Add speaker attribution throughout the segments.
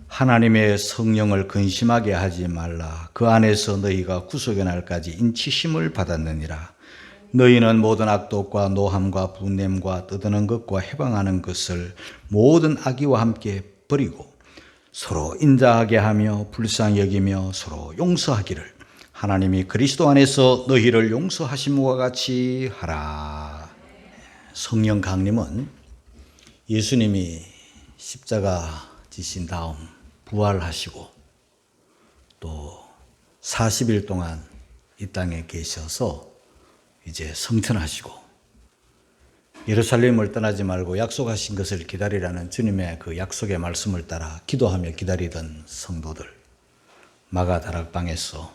Speaker 1: 하나님의 성령을 근심하게 하지 말라. 그 안에서 너희가 구속의 날까지 인치심을 받았느니라. 너희는 모든 악독과 노함과 분냄과 떠드는 것과 해방하는 것을 모든 악의와 함께 버리고 서로 인자하게 하며 불쌍히 여기며 서로 용서하기를 하나님이 그리스도 안에서 너희를 용서하심과 같이 하라. 성령 강림은 예수님이 십자가 지신 다음 부활하시고 또 40일 동안 이 땅에 계셔서 이제 성천하시고 예루살렘을 떠나지 말고 약속하신 것을 기다리라는 주님의 그 약속의 말씀을 따라 기도하며 기다리던 성도들, 마가 다락방에서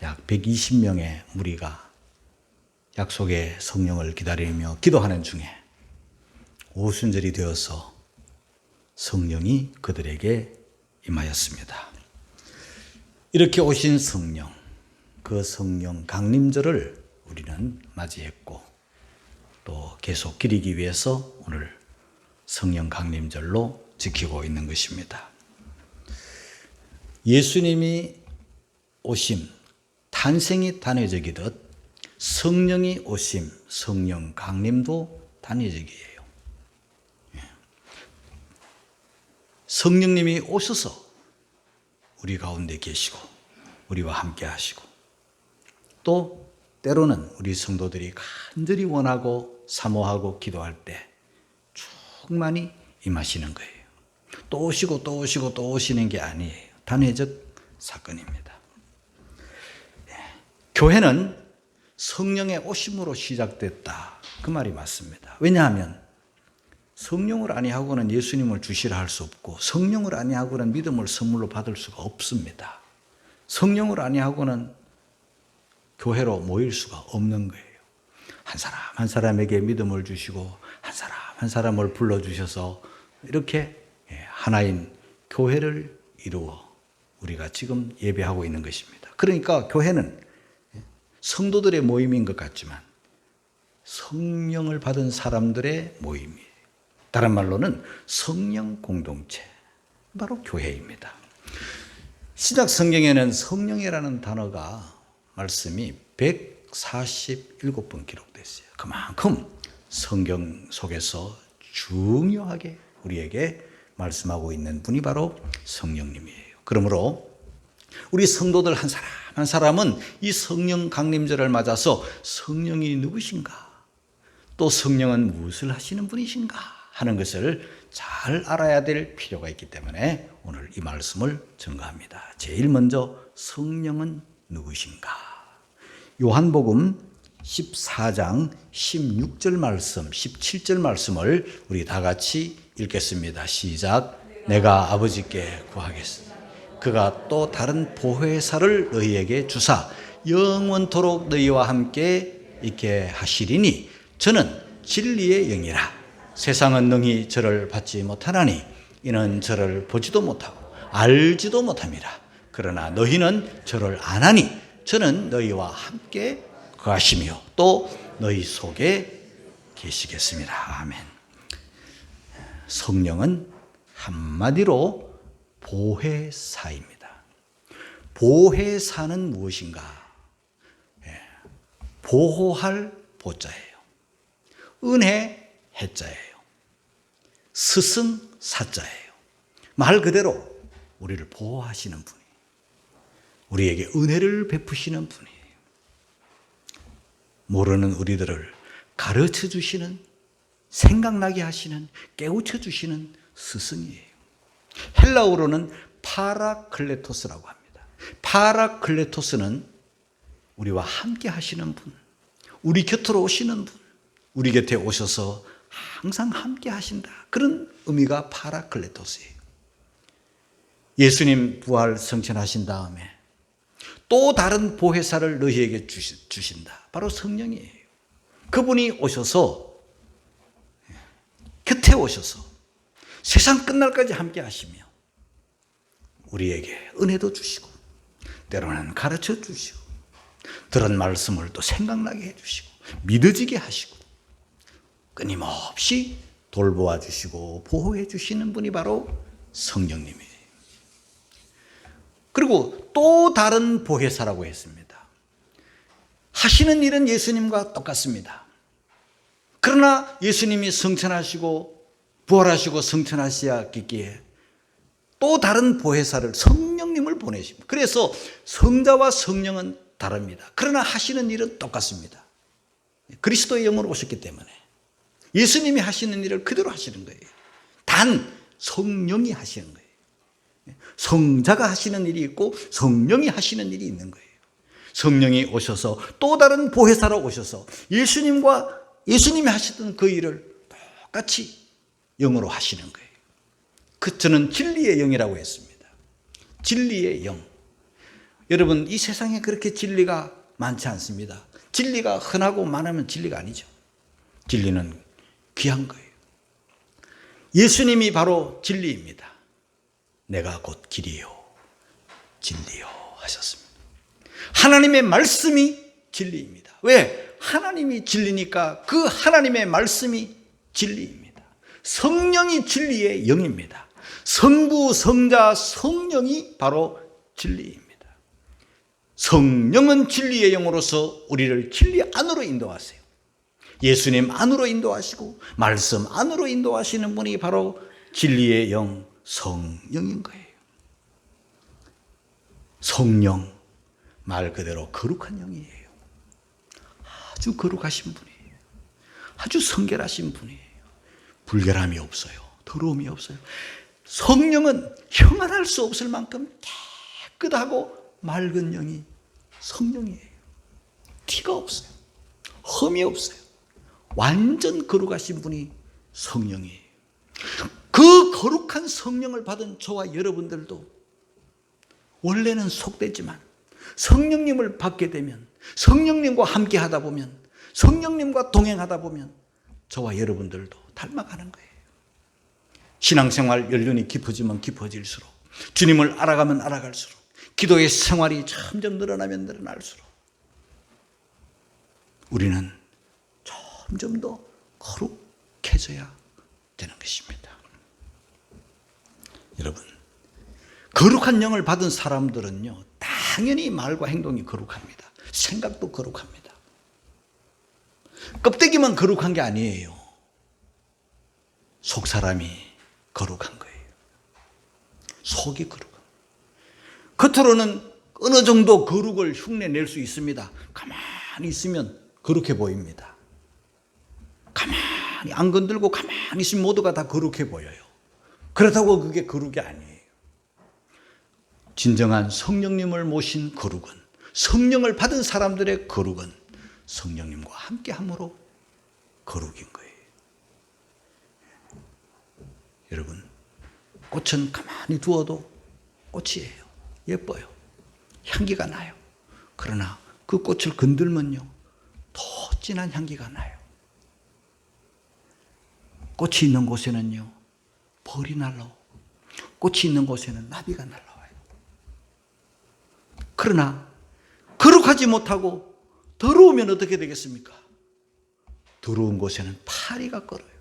Speaker 1: 약 120명의 무리가 약속의 성령을 기다리며 기도하는 중에 오순절이 되어서 성령이 그들에게 임하였습니다. 이렇게 오신 성령, 그 성령 강림절을 우리는 맞이했고 또 계속 기리기 위해서 오늘 성령 강림절로 지키고 있는 것입니다. 예수님이 오심, 탄생이 단회적이듯 성령이 오심, 성령 강림도 단회적이에요. 성령님이 오셔서 우리 가운데 계시고 우리와 함께 하시고 또 때로는 우리 성도들이 간절히 원하고 사모하고 기도할 때 충만히 임하시는 거예요. 또 오시고 또 오시고 또 오시는 게 아니에요. 단회적 사건입니다. 교회는 성령의 오심으로 시작됐다. 그 말이 맞습니다. 왜냐하면 성령을 아니하고는 예수님을 주시라 할 수 없고 성령을 아니하고는 믿음을 선물로 받을 수가 없습니다. 성령을 아니하고는 교회로 모일 수가 없는 거예요. 한 사람 한 사람에게 믿음을 주시고 한 사람 한 사람을 불러주셔서 이렇게 하나인 교회를 이루어 우리가 지금 예배하고 있는 것입니다. 그러니까 교회는 성도들의 모임인 것 같지만 성령을 받은 사람들의 모임이에요. 다른 말로는 성령 공동체, 바로 교회입니다. 신약 성경에는 성령이라는 단어가 말씀이 147번 기록됐어요. 그만큼 성경 속에서 중요하게 우리에게 말씀하고 있는 분이 바로 성령님이에요. 그러므로 우리 성도들 한 사람 한 사람은 이 성령 강림절을 맞아서 성령이 누구신가, 또 성령은 무엇을 하시는 분이신가 하는 것을 잘 알아야 될 필요가 있기 때문에 오늘 이 말씀을 전가합니다. 제일 먼저 성령은 누구신가? 요한복음 14장 16절 말씀, 17절 말씀을 우리 다 같이 읽겠습니다. 시작. 내가 아버지께 구하겠습니다. 그가 또 다른 보혜사를 너희에게 주사 영원토록 너희와 함께 있게 하시리니 저는 진리의 영이라. 세상은 능히 저를 받지 못하나니 이는 저를 보지도 못하고 알지도 못함이라. 그러나 너희는 저를 아나니 저는 너희와 함께 거하시며 또 너희 속에 계시겠습니다. 아멘. 성령은 한마디로 보혜사입니다. 보혜사는 무엇인가? 보호할 보자예요. 은혜 해자예요. 스승 사자예요. 말 그대로 우리를 보호하시는 분이에요. 우리에게 은혜를 베푸시는 분이에요. 모르는 우리들을 가르쳐 주시는, 생각나게 하시는, 깨우쳐 주시는 스승이에요. 헬라어로는 파라클레토스라고 합니다. 파라클레토스는 우리와 함께 하시는 분, 우리 곁으로 오시는 분, 우리 곁에 오셔서 항상 함께 하신다. 그런 의미가 파라클레토스예요. 예수님 부활 성천하신 다음에 또 다른 보혜사를 너희에게 주신다. 바로 성령이에요. 그분이 오셔서 곁에 오셔서 세상 끝날까지 함께 하시며 우리에게 은혜도 주시고 때로는 가르쳐 주시고 들은 말씀을 또 생각나게 해주시고 믿어지게 하시고 끊임없이 돌보아 주시고 보호해 주시는 분이 바로 성령님이에요. 그리고 또 다른 보혜사라고 했습니다. 하시는 일은 예수님과 똑같습니다. 그러나 예수님이 성천하시고 부활하시고 성천하시기에 또 다른 보혜사를, 성령님을 보내십니다. 그래서 성자와 성령은 다릅니다. 그러나 하시는 일은 똑같습니다. 그리스도의 영으로 오셨기 때문에 예수님이 하시는 일을 그대로 하시는 거예요. 단 성령이 하시는 거예요. 성자가 하시는 일이 있고 성령이 하시는 일이 있는 거예요. 성령이 오셔서 또 다른 보혜사로 오셔서 예수님이 하시던 그 일을 똑같이 영으로 하시는 거예요. 저는 진리의 영이라고 했습니다. 진리의 영. 여러분, 이 세상에 그렇게 진리가 많지 않습니다. 진리가 흔하고 많으면 진리가 아니죠. 진리는 귀한 거예요. 예수님이 바로 진리입니다. 내가 곧 길이요 진리요 하셨습니다. 하나님의 말씀이 진리입니다. 왜? 하나님이 진리니까 그 하나님의 말씀이 진리입니다. 성령이 진리의 영입니다. 성부, 성자, 성령이 바로 진리입니다. 성령은 진리의 영으로서 우리를 진리 안으로 인도하세요. 예수님 안으로 인도하시고 말씀 안으로 인도하시는 분이 바로 진리의 영, 성령인 거예요. 성령, 말 그대로 거룩한 영이에요. 아주 거룩하신 분이에요. 아주 성결하신 분이에요. 불결함이 없어요. 더러움이 없어요. 성령은 형언할 수 없을 만큼 깨끗하고 맑은 영이 성령이에요. 티가 없어요. 흠이 없어요. 완전 거룩하신 분이 성령이에요. 그 거룩한 성령을 받은 저와 여러분들도 원래는 속되지만 성령님을 받게 되면, 성령님과 함께 하다 보면, 성령님과 동행하다 보면 저와 여러분들도 닮아가는 거예요. 신앙생활 연륜이 깊어지면 깊어질수록, 주님을 알아가면 알아갈수록, 기도의 생활이 점점 늘어나면 늘어날수록 우리는 점점 더 거룩해져야 되는 것입니다. 여러분, 거룩한 영을 받은 사람들은요, 당연히 말과 행동이 거룩합니다. 생각도 거룩합니다. 껍데기만 거룩한 게 아니에요. 속 사람이 거룩한 거예요. 속이 거룩한 거예요. 겉으로는 어느 정도 거룩을 흉내낼 수 있습니다. 가만히 있으면 거룩해 보입니다. 가만히 안 건들고 가만히 있으면 모두가 다 거룩해 보여요. 그렇다고 그게 거룩이 아니에요. 진정한 성령님을 모신 거룩은, 성령을 받은 사람들의 거룩은 성령님과 함께함으로 거룩인 거예요. 여러분, 꽃은 가만히 두어도 꽃이에요. 예뻐요. 향기가 나요. 그러나 그 꽃을 건들면요, 더 진한 향기가 나요. 꽃이 있는 곳에는요, 벌이 날라오고, 꽃이 있는 곳에는 나비가 날라와요. 그러나 거룩하지 못하고 더러우면 어떻게 되겠습니까? 더러운 곳에는 파리가 끓어요.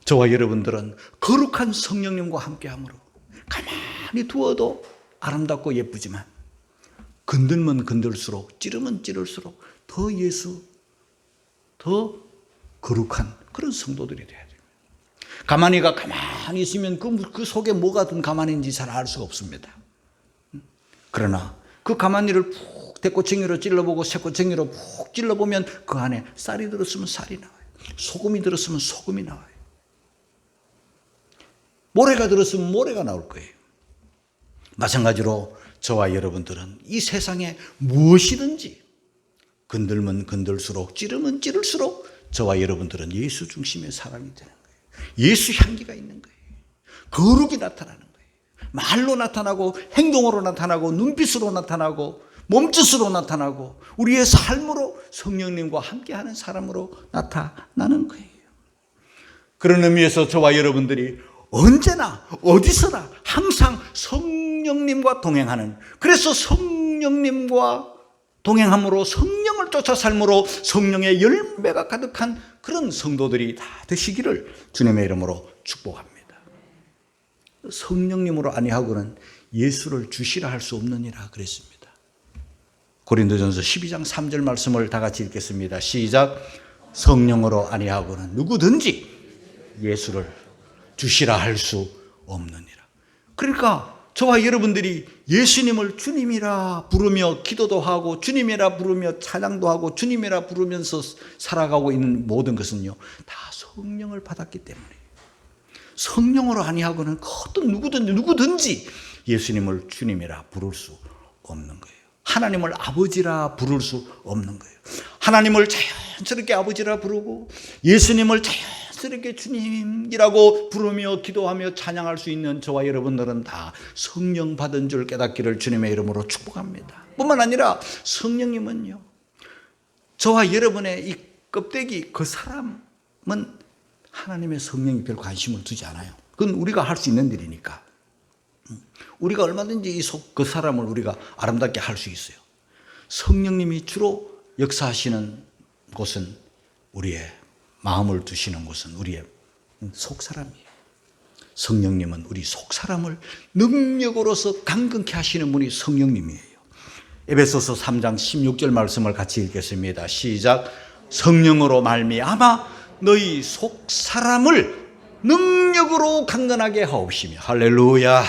Speaker 1: 저와 여러분들은 거룩한 성령님과 함께함으로 가만히 두어도 아름답고 예쁘지만 건들면 건들수록, 찌르면 찌를수록 더 예수, 더 거룩한 그런 성도들이 돼야 됩니다. 가만히가 가만히 있으면 그 속에 뭐가 든 가만히인지 잘 알 수가 없습니다. 그러나 그 가만히를 푹 대꼬챙이로 찔러보고 새꼬챙이로 푹 찔러보면 그 안에 쌀이 들었으면 쌀이 나와요. 소금이 들었으면 소금이 나와요. 모래가 들었으면 모래가 나올 거예요. 마찬가지로 저와 여러분들은 이 세상에 무엇이든지 건들면 건들수록, 찌르면 찌를수록 저와 여러분들은 예수 중심의 사람이 되는 거예요. 예수 향기가 있는 거예요. 거룩이 나타나는 거예요. 말로 나타나고, 행동으로 나타나고, 눈빛으로 나타나고, 몸짓으로 나타나고, 우리의 삶으로 성령님과 함께하는 사람으로 나타나는 거예요. 그런 의미에서 저와 여러분들이 언제나 어디서나 항상 성령님과 동행하는, 그래서 성령님과 동행함으로 성령을 쫓아 삶으로 성령의 열매가 가득한 그런 성도들이 다 되시기를 주님의 이름으로 축복합니다. 성령님으로 아니하고는 예수를 주시라 할 수 없느니라 그랬습니다. 고린도전서 12장 3절 말씀을 다 같이 읽겠습니다. 시작. 성령으로 아니하고는 누구든지 예수를 주시라 할 수 없느니라. 그러니까 저와 여러분들이 예수님을 주님이라 부르며 기도도 하고 주님이라 부르며 찬양도 하고 주님이라 부르면서 살아가고 있는 모든 것은요, 다 성령을 받았기 때문에 성령으로 아니하고는 어떤 누구든지 예수님을 주님이라 부를 수 없는 거예요. 하나님을 아버지라 부를 수 없는 거예요. 하나님을 자연스럽게 아버지라 부르고 예수님을 자연스럽게 주님이라고 부르며 기도하며 찬양할 수 있는 저와 여러분들은 다 성령 받은 줄 깨닫기를 주님의 이름으로 축복합니다. 뿐만 아니라 성령님은요, 저와 여러분의 이 껍데기 그 사람은 하나님의 성령이 별 관심을 두지 않아요. 그건 우리가 할 수 있는 일이니까. 우리가 얼마든지 그 사람을 우리가 아름답게 할 수 있어요. 성령님이 주로 역사하시는 곳은 우리의 마음을 두시는 곳은 우리의 속사람이에요. 성령님은 우리 속사람을 능력으로서 강건케 하시는 분이 성령님이에요. 에베소서 3장 16절 말씀을 같이 읽겠습니다. 시작. 성령으로 말미암아 너희 속사람을 능력으로 강건하게 하옵시며. 할렐루야.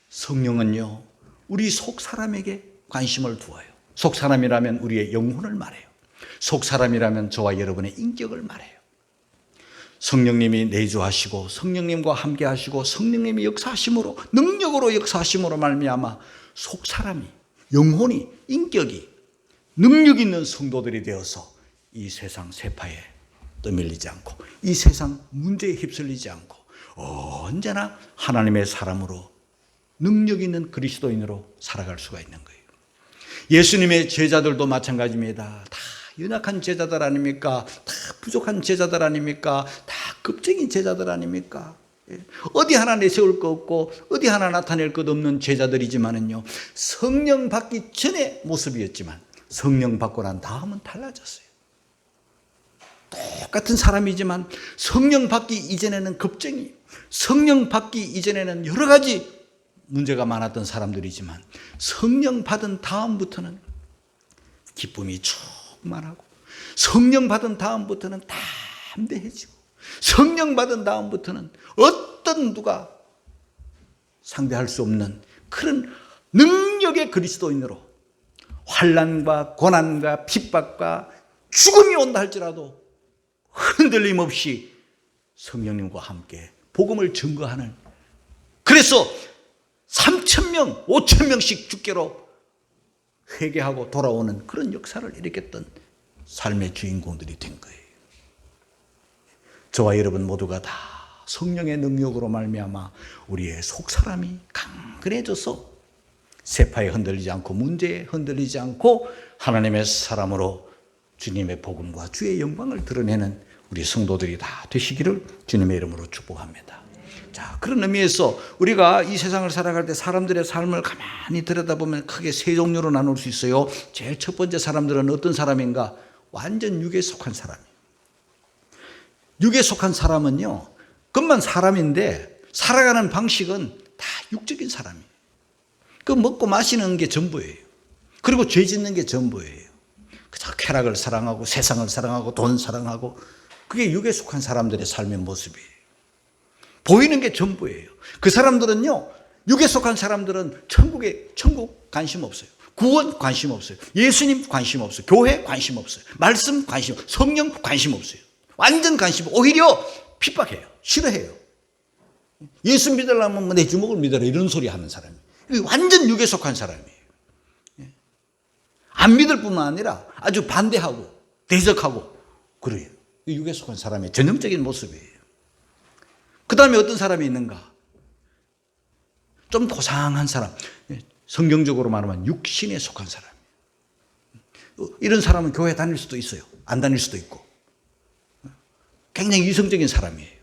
Speaker 1: 성령은요, 우리 속사람에게 관심을 두어요. 속사람이라면 우리의 영혼을 말해요. 속사람이라면 저와 여러분의 인격을 말해요. 성령님이 내주하시고 성령님과 함께 하시고 성령님이 역사하심으로 능력으로 역사하심으로 말미암아 속사람이, 영혼이, 인격이 능력 있는 성도들이 되어서 이 세상 세파에 떠밀리지 않고 이 세상 문제에 휩쓸리지 않고 언제나 하나님의 사람으로 능력 있는 그리스도인으로 살아갈 수가 있는 거예요. 예수님의 제자들도 마찬가지입니다. 다 연약한 제자들 아닙니까? 다 부족한 제자들 아닙니까? 다 겁쟁인 제자들 아닙니까? 어디 하나 내세울 거 없고 어디 하나 나타낼 것 없는 제자들이지만은요, 성령 받기 전에 모습이었지만 성령 받고 난 다음은 달라졌어요. 똑같은 사람이지만 성령 받기 이전에는 겁쟁이, 성령 받기 이전에는 여러 가지 문제가 많았던 사람들이지만 성령 받은 다음부터는 기쁨이 충만하고 성령 받은 다음부터는 담대해지고 성령 받은 다음부터는 어떤 누가 상대할 수 없는 그런 능력의 그리스도인으로 환난과 고난과 핍박과 죽음이 온다 할지라도 흔들림 없이 성령님과 함께 복음을 증거하는, 그래서 3,000명, 5,000명씩 주께로 회개하고 돌아오는 그런 역사를 일으켰던 삶의 주인공들이 된 거예요. 저와 여러분 모두가 다 성령의 능력으로 말미암아 우리의 속사람이 강건해져서 세파에 흔들리지 않고 문제에 흔들리지 않고 하나님의 사람으로 주님의 복음과 주의 영광을 드러내는 우리 성도들이 다 되시기를 주님의 이름으로 축복합니다. 자, 그런 의미에서 우리가 이 세상을 살아갈 때 사람들의 삶을 가만히 들여다보면 크게 세 종류로 나눌 수 있어요. 제일 첫 번째 사람들은 어떤 사람인가? 완전 육에 속한 사람이에요. 육에 속한 사람은요, 그것만 사람인데 살아가는 방식은 다 육적인 사람이에요. 그 먹고 마시는 게 전부예요. 그리고 죄 짓는 게 전부예요. 그저 쾌락을 사랑하고 세상을 사랑하고 돈 사랑하고, 그게 육에 속한 사람들의 삶의 모습이에요. 보이는 게 전부예요. 그 사람들은요, 육에 속한 사람들은 천국 관심 없어요. 구원 관심 없어요. 예수님 관심 없어요. 교회 관심 없어요. 말씀 관심 없어요. 성령 관심 없어요. 완전 관심, 오히려 핍박해요. 싫어해요. 예수 믿으려면 내 주먹을 믿어라 이런 소리 하는 사람이에요. 완전 육에 속한 사람이에요. 안 믿을 뿐만 아니라 아주 반대하고 대적하고 그래요. 육에 속한 사람의 전형적인 모습이에요. 그 다음에 어떤 사람이 있는가? 좀 고상한 사람, 성경적으로 말하면 육신에 속한 사람. 이런 사람은 교회 다닐 수도 있어요. 안 다닐 수도 있고. 굉장히 이성적인 사람이에요.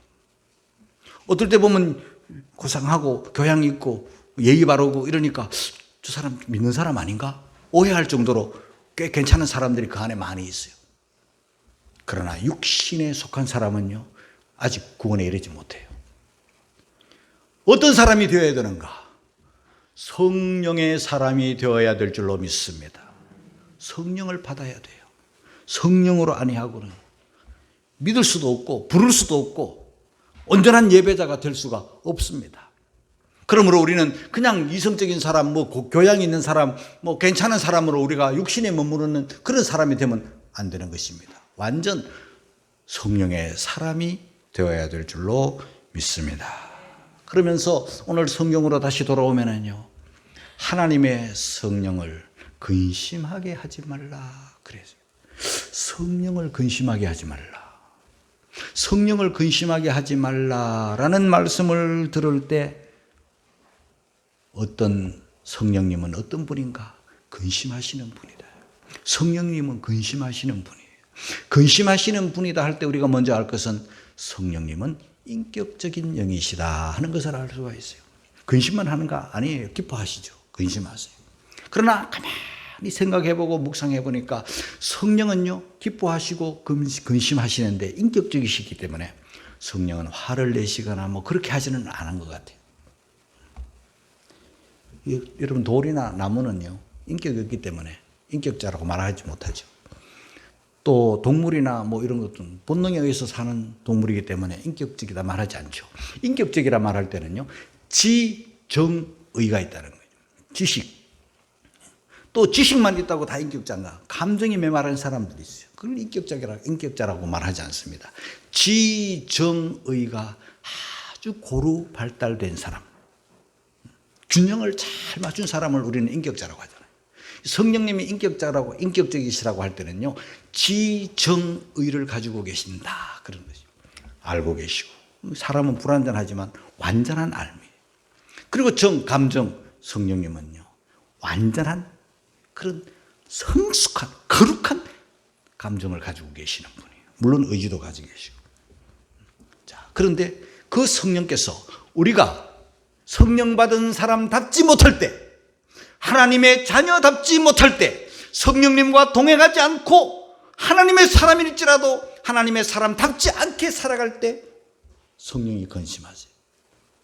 Speaker 1: 어떨 때 보면 고상하고 교양 있고 예의 바르고 이러니까 저 사람 믿는 사람 아닌가? 오해할 정도로 꽤 괜찮은 사람들이 그 안에 많이 있어요. 그러나 육신에 속한 사람은요, 아직 구원에 이르지 못해요. 어떤 사람이 되어야 되는가? 성령의 사람이 되어야 될 줄로 믿습니다. 성령을 받아야 돼요. 성령으로 아니하고는 믿을 수도 없고 부를 수도 없고 온전한 예배자가 될 수가 없습니다. 그러므로 우리는 그냥 이성적인 사람, 교양 있는 사람, 괜찮은 사람으로 우리가 육신에 머무르는 그런 사람이 되면 안 되는 것입니다. 완전 성령의 사람이 되어야 될 줄로 믿습니다. 그러면서 오늘 성경으로 다시 돌아오면은요, 하나님의 성령을 근심하게 하지 말라 그랬어요. 성령을 근심하게 하지 말라. 성령을 근심하게 하지 말라라는 말씀을 들을 때 어떤 성령님은 어떤 분인가? 근심하시는 분이다. 성령님은 근심하시는 분이에요. 근심하시는 분이다 할 때 우리가 먼저 알 것은 성령님은 인격적인 영이시다 하는 것을 알 수가 있어요. 근심만 하는가? 아니에요. 기뻐하시죠. 근심하세요. 그러나 가만히 생각해보고 묵상해보니까 성령은요, 기뻐하시고 근심하시는데 인격적이시기 때문에 성령은 화를 내시거나 그렇게 하지는 않은 것 같아요. 여러분, 돌이나 나무는요, 인격이 없기 때문에 인격자라고 말하지 못하죠. 또 동물이나 이런 것들은 본능에 의해서 사는 동물이기 때문에 인격적이다 말하지 않죠. 인격적이라 말할 때는요, 지정의가 있다는 거예요. 지식. 또 지식만 있다고 다 인격자인가? 감정이 메마른 사람들이 있어요. 그걸 인격자라고 말하지 않습니다. 지정의가 아주 고루 발달된 사람, 균형을 잘 맞춘 사람을 우리는 인격자라고 하잖아요. 성령님이 인격적이시라고 할 때는요, 지정의를 가지고 계신다 그런 거죠. 알고 계시고, 사람은 불완전하지만 완전한 알미. 그리고 감정, 성령님은요, 완전한 그런 성숙한 거룩한 감정을 가지고 계시는 분이에요. 물론 의지도 가지고 계시고. 자, 그런데 그 성령께서 우리가 성령 받은 사람답지 못할 때, 하나님의 자녀답지 못할 때, 성령님과 동행하지 않고 하나님의 사람일지라도 하나님의 사람답지 않게 살아갈 때 성령이 근심하세요.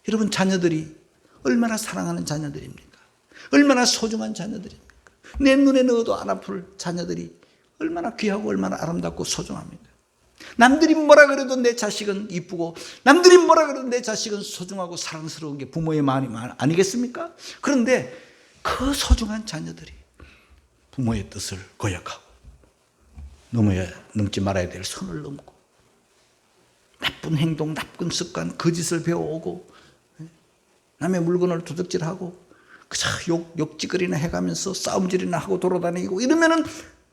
Speaker 1: 여러분, 자녀들이 얼마나 사랑하는 자녀들입니까? 얼마나 소중한 자녀들입니까? 내 눈에 넣어도 안 아플 자녀들이 얼마나 귀하고 얼마나 아름답고 소중합니까? 남들이 뭐라 그래도 내 자식은 이쁘고, 남들이 뭐라 그래도 내 자식은 소중하고 사랑스러운 게 부모의 마음이 아니겠습니까? 그런데 그 소중한 자녀들이 부모의 뜻을 거역하고 넘지 말아야 될 선을 넘고 나쁜 행동, 나쁜 습관, 거짓을 배워오고 남의 물건을 도둑질하고 그저 욕짓거리나 해가면서 싸움질이나 하고 돌아다니고 이러면은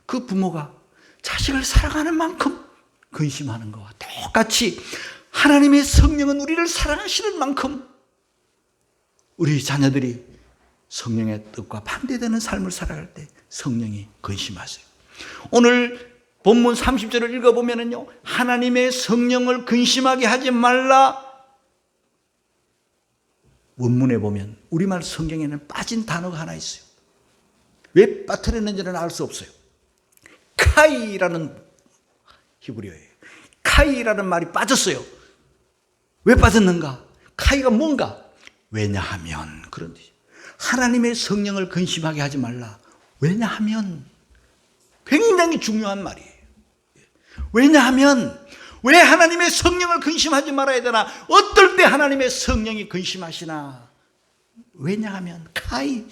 Speaker 1: 그 부모가 자식을 사랑하는 만큼 근심하는 것과 똑같이 하나님의 성령은 우리를 사랑하시는 만큼 우리 자녀들이 성령의 뜻과 반대되는 삶을 살아갈 때 성령이 근심하세요. 오늘 본문 30절을 읽어보면요, 하나님의 성령을 근심하게 하지 말라. 원문에 보면 우리말 성경에는 빠진 단어가 하나 있어요. 왜 빠뜨렸는지는 알 수 없어요. 카이라는 히브리어예요. 카이라는 말이 빠졌어요. 왜 빠졌는가? 카이가 뭔가? 왜냐하면, 그런 뜻이에요. 하나님의 성령을 근심하게 하지 말라. 왜냐하면, 굉장히 중요한 말이에요. 왜냐하면, 왜 하나님의 성령을 근심하지 말아야 되나? 어떨 때 하나님의 성령이 근심하시나? 왜냐하면, 카이,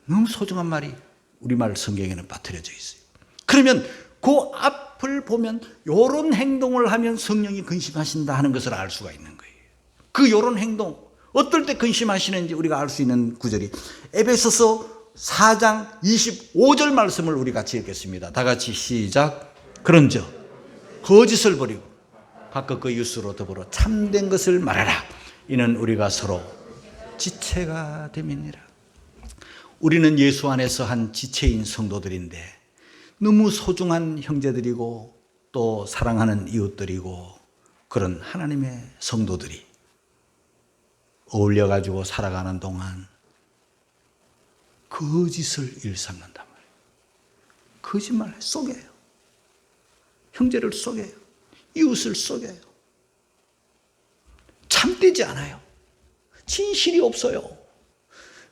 Speaker 1: 너무 소중한 말이 우리말 성경에는 빠뜨려져 있어요. 그러면 그 앞을 보면 요런 행동을 하면 성령이 근심하신다 하는 것을 알 수가 있는 거예요. 그 요런 행동, 어떨 때 근심하시는지 우리가 알 수 있는 구절이 에베소서 4장 25절 말씀을 우리 같이 읽겠습니다. 다 같이 시작. 그런즉 거짓을 버리고 각각 그 이웃으로 더불어 참된 것을 말하라. 이는 우리가 서로 지체가 됨이니라. 우리는 예수 안에서 한 지체인 성도들인데 너무 소중한 형제들이고 또 사랑하는 이웃들이고 그런 하나님의 성도들이 어울려가지고 살아가는 동안 거짓을 일삼는단 말이에요. 거짓말을 속여요. 형제를 속여요. 이웃을 속여요. 참되지 않아요. 진실이 없어요.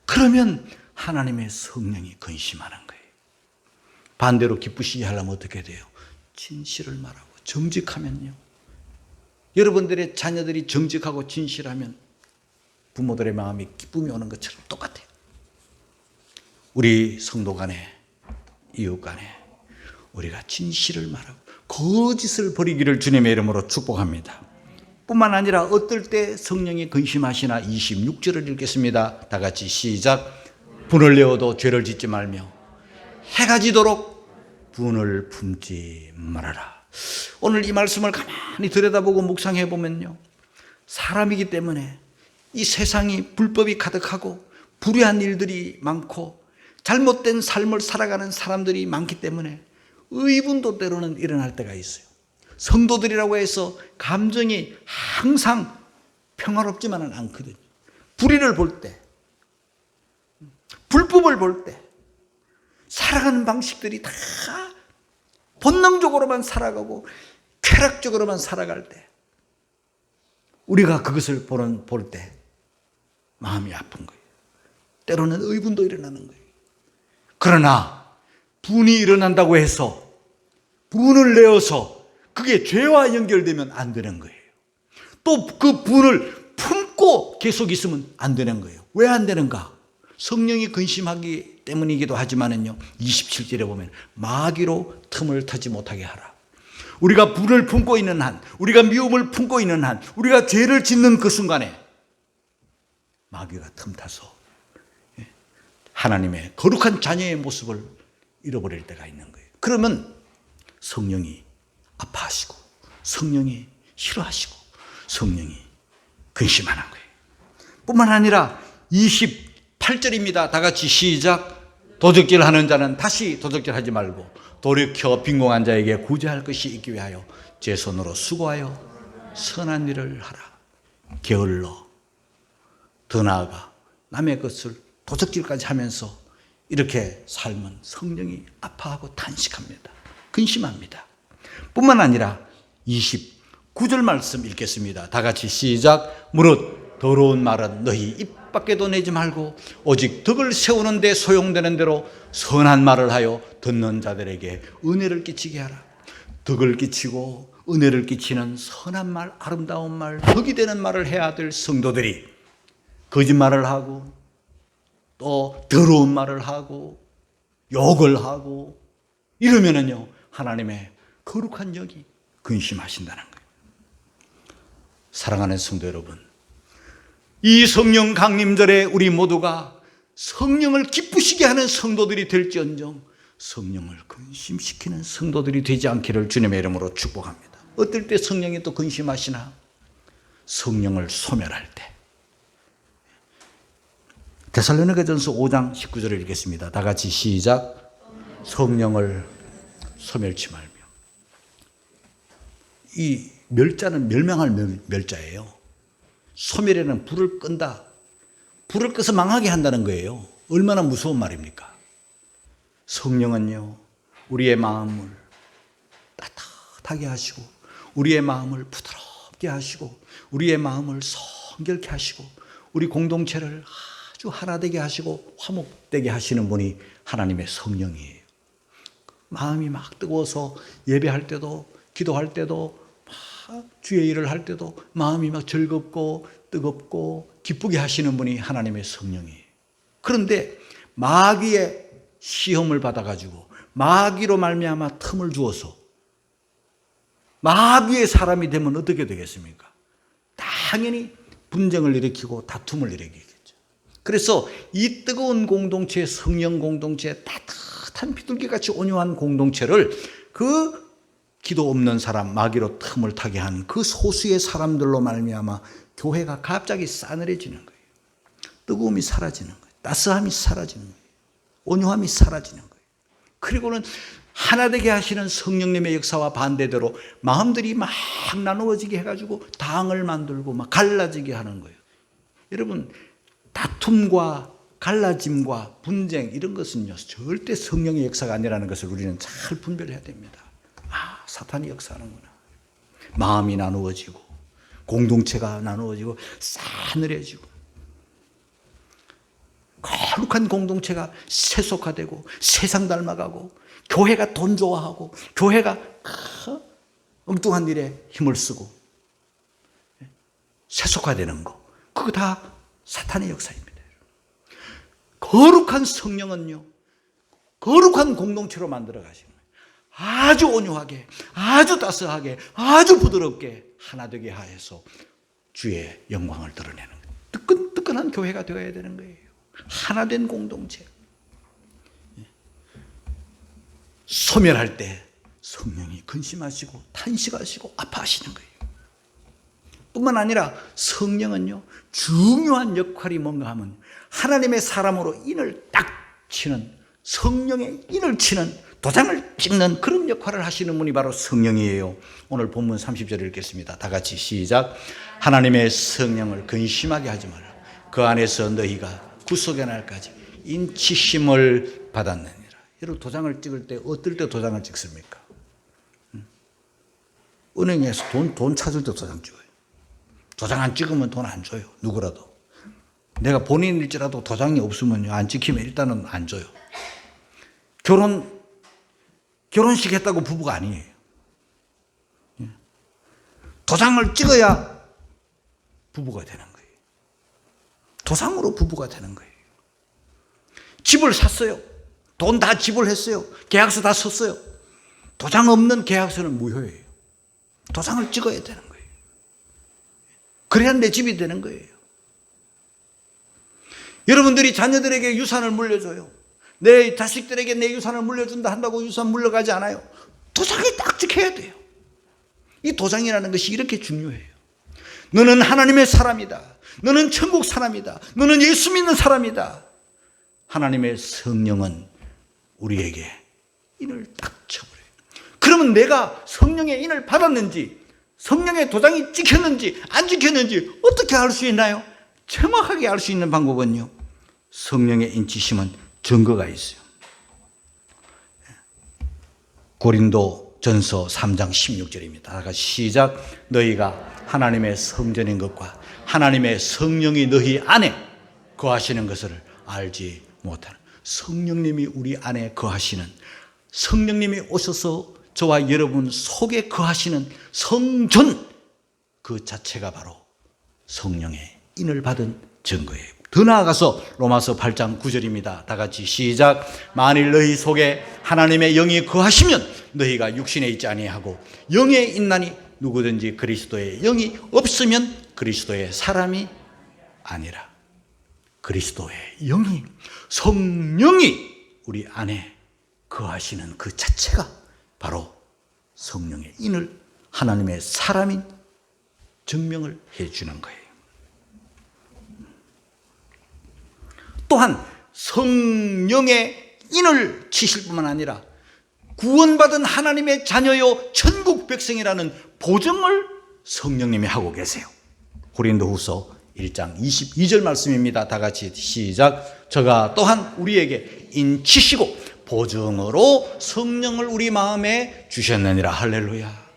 Speaker 1: 그러면 하나님의 성령이 근심하는 거예요. 반대로 기쁘시게 하려면 어떻게 돼요? 진실을 말하고 정직하면요. 여러분들의 자녀들이 정직하고 진실하면 부모들의 마음이 기쁨이 오는 것처럼 똑같아요. 우리 성도 간에, 이웃 간에 우리가 진실을 말하고 거짓을 버리기를 주님의 이름으로 축복합니다. 뿐만 아니라 어떨 때 성령이 근심하시나 26절을 읽겠습니다. 다 같이 시작. 분을 내어도 죄를 짓지 말며 해가 지도록 분을 품지 말아라. 오늘 이 말씀을 가만히 들여다보고 묵상해 보면요, 사람이기 때문에 이 세상이 불법이 가득하고 불의한 일들이 많고 잘못된 삶을 살아가는 사람들이 많기 때문에 의분도 때로는 일어날 때가 있어요. 성도들이라고 해서 감정이 항상 평화롭지만은 않거든요. 불의를 볼 때, 불법을 볼 때, 살아가는 방식들이 다 본능적으로만 살아가고 쾌락적으로만 살아갈 때, 우리가 그것을 볼 때 마음이 아픈 거예요. 때로는 의분도 일어나는 거예요. 그러나 분이 일어난다고 해서 분을 내어서 그게 죄와 연결되면 안 되는 거예요. 또 그 분을 품고 계속 있으면 안 되는 거예요. 왜 안 되는가? 성령이 근심하기 때문이기도 하지만은요, 27절에 보면 마귀로 틈을 타지 못하게 하라. 우리가 분을 품고 있는 한, 우리가 미움을 품고 있는 한, 우리가 죄를 짓는 그 순간에 마귀가 틈타서 하나님의 거룩한 자녀의 모습을 잃어버릴 때가 있는 거예요. 그러면 성령이 아파하시고 성령이 싫어하시고 성령이 근심하는 거예요. 뿐만 아니라 28절입니다. 다 같이 시작. 도적질하는 자는 다시 도적질하지 말고 돌이켜 빈궁한 자에게 구제할 것이 있기 위하여 제 손으로 수고하여 선한 일을 하라. 게을러 더 나아가 남의 것을 도적질까지 하면서 이렇게 살면 성령이 아파하고 탄식합니다. 근심합니다. 뿐만 아니라 29절 말씀 읽겠습니다. 다 같이 시작. 무릇 더러운 말은 너희 입 밖에도 내지 말고 오직 덕을 세우는 데 소용되는 대로 선한 말을 하여 듣는 자들에게 은혜를 끼치게 하라. 덕을 끼치고 은혜를 끼치는 선한 말, 아름다운 말, 덕이 되는 말을 해야 될 성도들이 거짓말을 하고 또 더러운 말을 하고 욕을 하고 이러면은요, 하나님의 거룩한 영이 근심하신다는 거예요. 사랑하는 성도 여러분, 이 성령 강림절에 우리 모두가 성령을 기쁘시게 하는 성도들이 될지언정 성령을 근심시키는 성도들이 되지 않기를 주님의 이름으로 축복합니다. 어떨 때 성령이 또 근심하시나? 성령을 소멸할 때. 데살로니가전서 5장 19절을 읽겠습니다. 다 같이 시작. 성령을 소멸치 말며. 이 멸자는 멸망할 멸자예요. 소멸에는 불을 끈다. 불을 꺼서 망하게 한다는 거예요. 얼마나 무서운 말입니까? 성령은요, 우리의 마음을 따뜻하게 하시고 우리의 마음을 부드럽게 하시고 우리의 마음을 성결케 하시고 우리 공동체를 아주 하나 되게 하시고 화목되게 하시는 분이 하나님의 성령이에요. 마음이 막 뜨거워서 예배할 때도 기도할 때도 막 주의 일을 할 때도 마음이 막 즐겁고 뜨겁고 기쁘게 하시는 분이 하나님의 성령이에요. 그런데 마귀의 시험을 받아가지고 마귀로 말미암아 틈을 주어서 마귀의 사람이 되면 어떻게 되겠습니까? 당연히 분쟁을 일으키고 다툼을 일으키겠죠. 그래서 이 뜨거운 공동체, 성령 공동체, 따뜻한 비둘기같이 온유한 공동체를 그 기도 없는 사람, 마귀로 틈을 타게 한 그 소수의 사람들로 말미암아 교회가 갑자기 싸늘해지는 거예요. 뜨거움이 사라지는 거예요. 따스함이 사라지는 거예요. 온유함이 사라지는 거예요. 그리고는 하나 되게 하시는 성령님의 역사와 반대대로 마음들이 막 나누어지게 해가지고 당을 만들고 막 갈라지게 하는 거예요. 여러분, 다툼과 갈라짐과 분쟁 이런 것은요, 절대 성령의 역사가 아니라는 것을 우리는 잘 분별해야 됩니다. 아, 사탄이 역사하는구나. 마음이 나누어지고 공동체가 나누어지고 싸늘해지고 거룩한 공동체가 세속화되고 세상 닮아가고 교회가 돈 좋아하고 교회가 엉뚱한 일에 힘을 쓰고 세속화되는 거, 그거 다 사탄의 역사입니다. 거룩한 성령은요, 거룩한 공동체로 만들어 가시는 거예요. 아주 온유하게, 아주 따스하게, 아주 부드럽게 하나 되게 하여서 주의 영광을 드러내는 거예요. 뜨끈뜨끈한 교회가 되어야 되는 거예요. 하나 된 공동체. 소멸할 때 성령이 근심하시고 탄식하시고 아파하시는 거예요. 뿐만 아니라 성령은요, 중요한 역할이 뭔가 하면 하나님의 사람으로 인을 딱 치는, 성령의 인을 치는, 도장을 찍는 그런 역할을 하시는 분이 바로 성령이에요. 오늘 본문 30절 읽겠습니다. 다 같이 시작. 하나님의 성령을 근심하게 하지 마라. 그 안에서 너희가 구속의 날까지 인치심을 받았느니라. 여러분, 도장을 찍을 때 어떨 때 도장을 찍습니까? 은행에서 돈 찾을 때 도장 찍어요. 도장 안 찍으면 돈 안 줘요. 누구라도. 내가 본인일지라도 도장이 없으면요, 안 찍히면 일단은 안 줘요. 결혼식 했다고 부부가 아니에요. 도장을 찍어야 부부가 되는 거예요. 도장으로 부부가 되는 거예요. 집을 샀어요. 돈 다 지불했어요. 계약서 다 썼어요. 도장 없는 계약서는 무효예요. 도장을 찍어야 되는 거예요. 그래야 내 집이 되는 거예요. 여러분들이 자녀들에게 유산을 물려줘요. 내 자식들에게 내 유산을 물려준다 한다고 유산 물려가지 않아요. 도장이 딱 찍혀야 돼요. 이 도장이라는 것이 이렇게 중요해요. 너는 하나님의 사람이다. 너는 천국 사람이다. 너는 예수 믿는 사람이다. 하나님의 성령은 우리에게 인을 딱 쳐버려요. 그러면 내가 성령의 인을 받았는지, 성령의 도장이 찍혔는지 안 찍혔는지 어떻게 알 수 있나요? 정확하게 알 수 있는 방법은요, 성령의 인치심은 증거가 있어요. 고린도 전서 3장 16절입니다. 다 같이 시작. 너희가 하나님의 성전인 것과 하나님의 성령이 너희 안에 거하시는 것을 알지 못하는, 성령님이 우리 안에 거하시는, 성령님이 오셔서 저와 여러분 속에 거하시는 성전, 그 자체가 바로 성령의 인을 받은 증거예요. 더 나아가서 로마서 8장 9절입니다. 다 같이 시작. 만일 너희 속에 하나님의 영이 거하시면 너희가 육신에 있지 아니하고 영에 있나니 누구든지 그리스도의 영이 없으면 그리스도의 사람이 아니라. 그리스도의 영이, 성령이 우리 안에 거하시는 그 자체가 바로 성령의 인을, 하나님의 사람인 증명을 해주는 거예요. 또한 성령의 인을 치실 뿐만 아니라 구원받은 하나님의 자녀요 천국 백성이라는 보증을 성령님이 하고 계세요. 고린도후서 1장 22절 말씀입니다. 다 같이 시작. 저가 또한 우리에게 인치시고 보증으로 성령을 우리 마음에 주셨느니라. 할렐루야.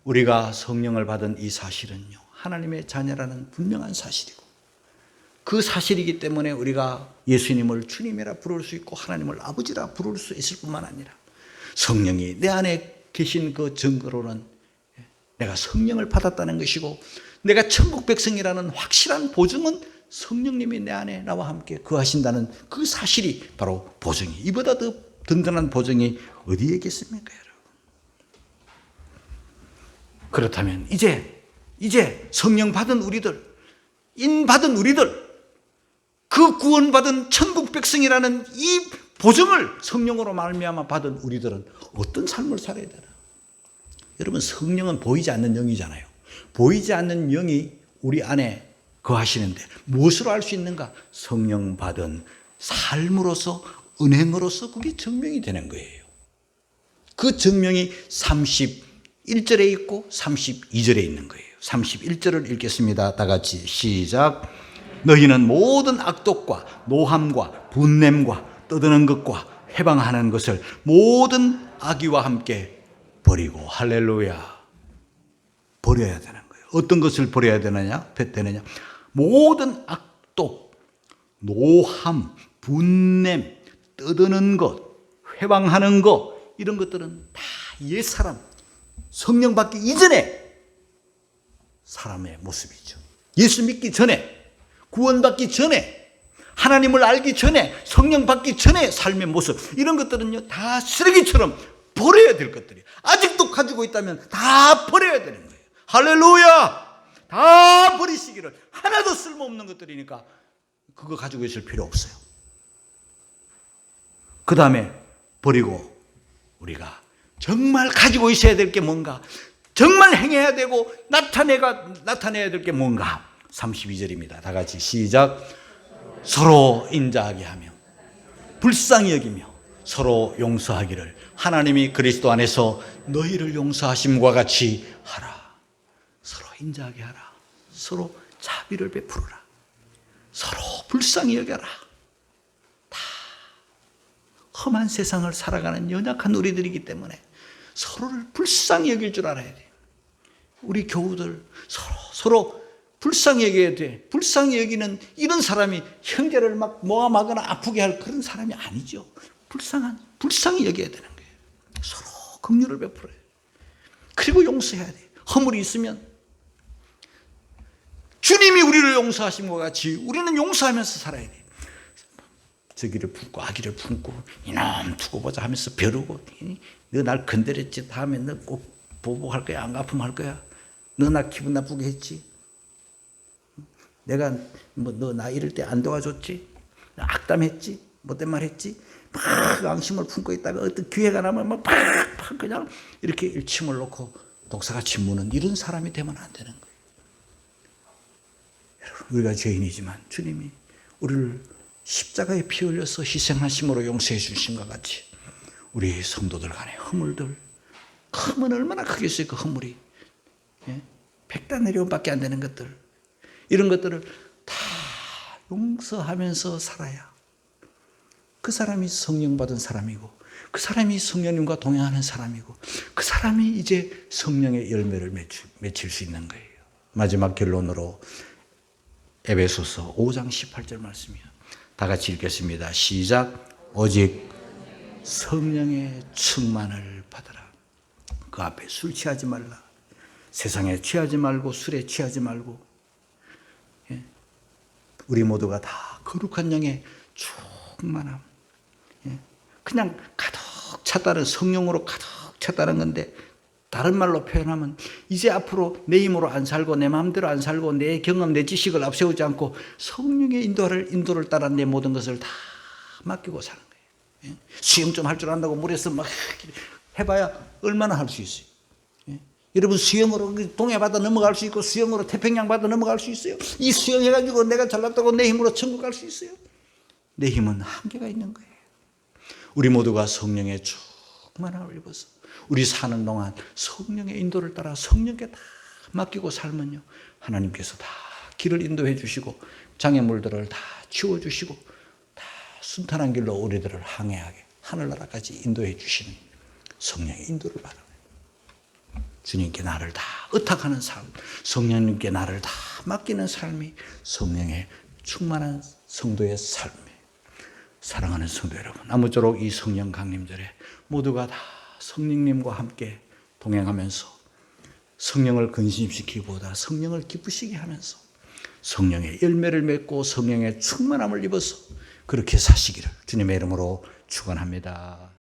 Speaker 1: 우리가 성령을 받은 이 사실은요, 하나님의 자녀라는 분명한 사실이고, 그 사실이기 때문에 우리가 예수님을 주님이라 부를 수 있고 하나님을 아버지라 부를 수 있을 뿐만 아니라, 성령이 내 안에 계신 그 증거로는 내가 성령을 받았다는 것이고, 내가 천국 백성이라는 확실한 보증은 성령님이 내 안에 나와 함께 거하신다는 그 사실이 바로 보증이, 이보다 더 든든한 보증이 어디에 있겠습니까, 여러분? 그렇다면 이제 성령 받은 우리들, 인 받은 우리들, 그 구원받은 천국 백성이라는 이 보증을 성령으로 말미암아 받은 우리들은 어떤 삶을 살아야 되나? 여러분, 성령은 보이지 않는 영이잖아요. 보이지 않는 영이 우리 안에 거하시는데 무엇으로 알 수 있는가? 성령 받은 삶으로서, 은행으로서 그게 증명이 되는 거예요. 그 증명이 31절에 있고 32절에 있는 거예요. 31절을 읽겠습니다. 다 같이 시작. 너희는 모든 악독과 노함과 분냄과 떠드는 것과 해방하는 것을 모든 악의와 함께 버리고. 할렐루야. 버려야 되는 거예요. 어떤 것을 버려야 되느냐? 모든 악독, 노함, 분냄, 떠드는 것, 회방하는 것, 이런 것들은 다 옛사람, 성령 받기 이전에 사람의 모습이죠. 예수 믿기 전에, 구원받기 전에, 하나님을 알기 전에, 성령 받기 전에 삶의 모습, 이런 것들은요 다 쓰레기처럼 버려야 될 것들이에요. 아직도 가지고 있다면 다 버려야 되는 거예요. 할렐루야! 다 버리시기를. 하나도 쓸모없는 것들이니까 그거 가지고 있을 필요 없어요. 그 다음에 버리고 우리가 정말 가지고 있어야 될 게 뭔가, 정말 행해야 되고 나타내야 될 게 뭔가. 32절입니다. 다 같이 시작. 서로 인자하게 하며 불쌍히 여기며 서로 용서하기를 하나님이 그리스도 안에서 너희를 용서하심과 같이 하라. 서로 인자하게 하라. 서로 자비를 베풀어라. 서로 불쌍히 여겨라. 다 험한 세상을 살아가는 연약한 우리들이기 때문에 서로를 불쌍히 여길 줄 알아야 돼. 우리 교우들 서로 불쌍히 여겨야 돼. 불쌍히 여기는 이런 사람이 형제를 막 모함하거나 아프게 할 그런 사람이 아니죠. 불쌍히 여겨야 되는 거예요. 서로 긍휼을 베풀어야 돼. 그리고 용서해야 돼. 허물이 있으면 주님이 우리를 용서하신 것 같이 우리는 용서하면서 살아야 돼. 저기를 품고 아기를 품고 이놈 두고 보자 하면서 벼르고, 너 날 건드렸지, 다음에 너 꼭 보복할 거야, 안 갚으면 할 거야, 너 나 기분 나쁘게 했지, 내가 뭐 너 나 이럴 때 안 도와줬지, 악담했지, 못된 말 했지, 막 앙심을 품고 있다가 어떤 기회가 나면 막 그냥 이렇게 일침을 놓고 독사같이 무는 이런 사람이 되면 안 되는 거예요. 여러분, 우리가 죄인이지만 주님이 우리를 십자가에 피 흘려서 희생하심으로 용서해 주신 것 같이 우리 성도들 간의 허물들, 흠은 얼마나 크겠어요. 그 허물이, 백단 내려온밖에 안 되는 것들, 이런 것들을 다 용서하면서 살아야 그 사람이 성령 받은 사람이고, 그 사람이 성령님과 동행하는 사람이고, 그 사람이 이제 성령의 열매를 맺힐 수 있는 거예요. 마지막 결론으로 에베소서 5장 18절 말씀이요. 다 같이 읽겠습니다. 시작. 오직 성령의 충만을 받으라. 그 앞에 술 취하지 말라. 세상에 취하지 말고 술에 취하지 말고, 우리 모두가 다 거룩한 영의 충만함, 그냥 가득 찼다는, 성령으로 가득 찼다는 건데, 다른 말로 표현하면 이제 앞으로 내 힘으로 안 살고 내 마음대로 안 살고 내 경험, 내 지식을 앞세우지 않고 성령의 인도를 따라 내 모든 것을 다 맡기고 사는 거예요. 수영 좀 할 줄 안다고 물에서 막 해봐야 얼마나 할 수 있어요. 여러분, 수영으로 동해바다 넘어갈 수 있고 수영으로 태평양 바다 넘어갈 수 있어요? 이 수영해가지고 내가 잘났다고 내 힘으로 천국 갈 수 있어요? 내 힘은 한계가 있는 거예요. 우리 모두가 성령의 충만함을 입어서 우리 사는 동안 성령의 인도를 따라 성령께 다 맡기고 살면요, 하나님께서 다 길을 인도해 주시고 장애물들을 다 치워주시고 다 순탄한 길로 우리들을 항해하게 하늘나라까지 인도해 주시는 성령의 인도를 받아요. 주님께 나를 다 의탁하는 삶, 성령님께 나를 다 맡기는 삶이 성령의 충만한 성도의 삶이에요. 사랑하는 성도 여러분, 아무쪼록 이 성령 강림절에 모두가 다 성령님과 함께 동행하면서 성령을 근심시키기보다 성령을 기쁘시게 하면서 성령의 열매를 맺고 성령의 충만함을 입어서 그렇게 사시기를 주님의 이름으로 축원합니다.